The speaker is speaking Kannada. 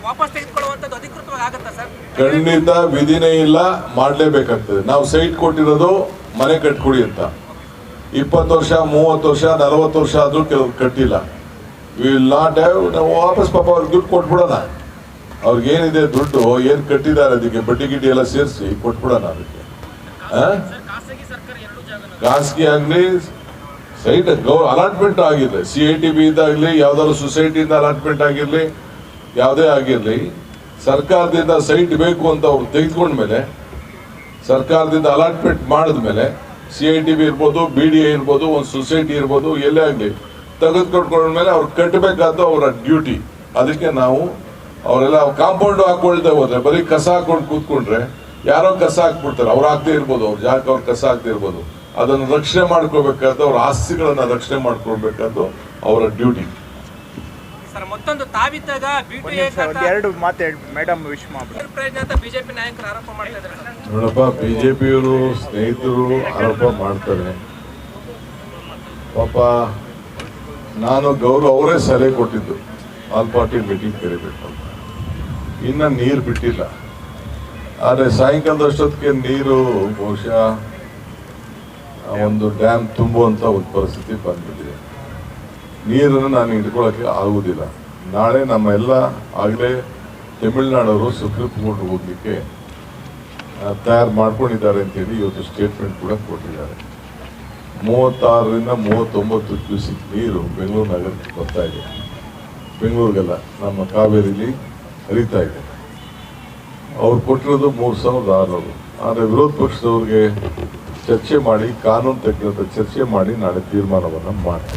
ವಾಪಸ್ ತೆಗೆದುಕೊಳ್ಳುವಂಥದ್ದು ಅಧಿಕೃತವಾಗಿ ಆಗುತ್ತಾ ಸರ್? ಖಂಡಿತ ವಿಧಿನೇ ಇಲ್ಲ, ಮಾಡಲೇಬೇಕಾಗ್ತದೆ. ನಾವು ಸೈಟ್ ಕೊಟ್ಟಿರೋದು ಮನೆ ಕಟ್ಕೊಡಿ ಅಂತ. 20 ವರ್ಷ 30 ವರ್ಷ 40 ವರ್ಷ ಆದ್ರೂ ಕೆಲವು ಕಟ್ಟಿಲ್ಲ. ವಿಲ್ ನಾಟ್ ಹ್ಯಾವ್, ನಾವು ವಾಪಸ್ ಪಾಪ ಅವ್ರಿಗೆ ದುಡ್ಡು ಕೊಟ್ಬಿಡೋಣ. ಅವ್ರಿಗೇನಿದೆ ದುಡ್ಡು ಏನು ಕಟ್ಟಿದ್ದಾರೆ ಅದಕ್ಕೆ ಬಡ್ಡಿ ಗಿಡ್ಡಿ ಎಲ್ಲ ಸೇರಿಸಿ ಕೊಟ್ಬಿಡೋಣ. ಅದಕ್ಕೆ ಖಾಸಗಿ ಆಗಲಿ ಸೈಟ್ ಅಲಾಟ್ಮೆಂಟ್ ಆಗಿರಲಿ, CITB ಇದಾಗಲಿ, ಯಾವ್ದಾದ್ರು ಸೊಸೈಟಿಯಿಂದ ಅಲಾಟ್ಮೆಂಟ್ ಆಗಿರಲಿ, ಯಾವುದೇ ಆಗಿರಲಿ, ಸರ್ಕಾರದಿಂದ ಸೈಟ್ ಬೇಕು ಅಂತ ಅವ್ರು ತೆಗೆದುಕೊಂಡ್ಮೇಲೆ, ಸರ್ಕಾರದಿಂದ ಅಲಾಟ್ಮೆಂಟ್ ಮಾಡಿದ್ಮೇಲೆ CITB ಇರ್ಬೋದು, BDA ಇರ್ಬೋದು, ಒಂದು ಸೊಸೈಟಿ ಇರ್ಬೋದು, ಎಲ್ಲೇ ಆಗಲಿ ತೆಗೆದುಕೊಂಡ್ಕೊಂಡ್ಮೇಲೆ ಅವ್ರು ಕಟ್ಟಬೇಕಾದ ಅವರ ಡ್ಯೂಟಿ. ಅದಕ್ಕೆ ನಾವು ಅವರೆಲ್ಲ ಕಾಂಪೌಂಡ್ ಹಾಕೊಳ್ತಾ ಹೋದ್ರೆ, ಬರೀ ಕಸ ಹಾಕೊಂಡು ಕೂತ್ಕೊಂಡ್ರೆ ಯಾರೋ ಕಸ ಹಾಕ್ಬಿಡ್ತಾರೆ, ಅವ್ರು ಹಾಕ್ದೇ ಇರ್ಬೋದು, ಅವ್ರ ಜಾಗಕ್ಕೆ ಅವ್ರು ಕಸ ಹಾಕ್ದೇ ಇರ್ಬೋದು. ಅದನ್ನು ರಕ್ಷಣೆ ಮಾಡ್ಕೋಬೇಕಾದ, ಅವ್ರ ಆಸ್ತಿಗಳನ್ನ ರಕ್ಷಣೆ ಮಾಡ್ಕೊಳ್ಬೇಕಾದ್ದು ಅವರ ಡ್ಯೂಟಿ. ಮತ್ತೊಂದು ತಾವಿದ್ದಾಗ ಬಿಜೆಪಿ ನಾಯಕರು ಆರೋಪ ಮಾಡ್ತಾ ಇದ್ದಾರೆ. ನೋಡಪ್ಪ, ಬಿಜೆಪಿಯವರು ಸ್ನೇಹಿತರು ಆರೋಪ ಮಾಡ್ತಾರೆ. ಪಾಪ ನಾನು ಗೌರವ ಅವರೇ ಸಲಹೆ ಕೊಟ್ಟಿದ್ದು ಆಲ್ ಪಾರ್ಟಿ ಮೀಟಿಂಗ್ ಕರಿಬೇಕು ಅಂತ. ಇನ್ನ ನೀರು ಬಿಟ್ಟಿಲ್ಲ, ಆದರೆ ಸಾಯಂಕಾಲದಷ್ಟೊತ್ತಿಗೆ ನೀರು ಬಹುಶಃ ಒಂದು ಡ್ಯಾಮ್ ತುಂಬುವಂತ ಒಂದು ಪರಿಸ್ಥಿತಿ ಬಂದ್ಬಿಟ್ಟಿದೆ. ನೀರನ್ನು ನಾನು ಹಿಡ್ಕೊಳ್ಳೋಕ್ಕೆ ಆಗುವುದಿಲ್ಲ. ನಾಳೆ ನಮ್ಮ ಎಲ್ಲ ಆಗಲೇ ತಮಿಳುನಾಡವರು ಸುಪ್ರೀಂ ಕೋರ್ಟ್ ಹೋಗ್ಲಿಕ್ಕೆ ತಯಾರು ಮಾಡ್ಕೊಂಡಿದ್ದಾರೆ ಅಂತೇಳಿ ಇವತ್ತು ಸ್ಟೇಟ್ಮೆಂಟ್ ಕೂಡ ಕೊಟ್ಟಿದ್ದಾರೆ. 36ರಿಂದ 39 ಕ್ಯೂಸಿಕ್ ನೀರು ಬೆಂಗಳೂರು ನಗರಕ್ಕೆ ಬರ್ತಾ ಇದೆ. ಬೆಂಗಳೂರಿಗೆಲ್ಲ ನಮ್ಮ ಕಾವೇರಿಲಿ ಹರಿತಾ ಇದೆ. ಅವ್ರು ಕೊಟ್ಟಿರೋದು 3600. ಆದರೆ ವಿರೋಧ ಪಕ್ಷದವ್ರಿಗೆ ಚರ್ಚೆ ಮಾಡಿ, ಕಾನೂನು ತಜ್ಞರ ಚರ್ಚೆ ಮಾಡಿ ನಾಳೆ ತೀರ್ಮಾನವನ್ನು ಮಾಡ್ತಾರೆ.